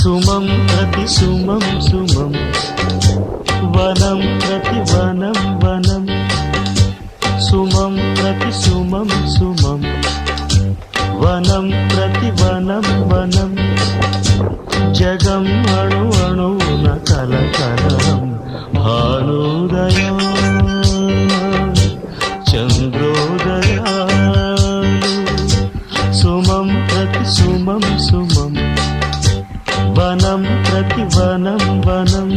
సుమం ప్రతి సుమం సుమం వనం ప్రతి వనం వనం సుమం ప్రతి సుమం సుమం వనం ప్రతి వనం వనం జగం అణు అణువున కలకలం భానుదయం చంద్రోదయాలు సుమం ప్రతి సుమం సుమం వనం ప్రతి వనం వనం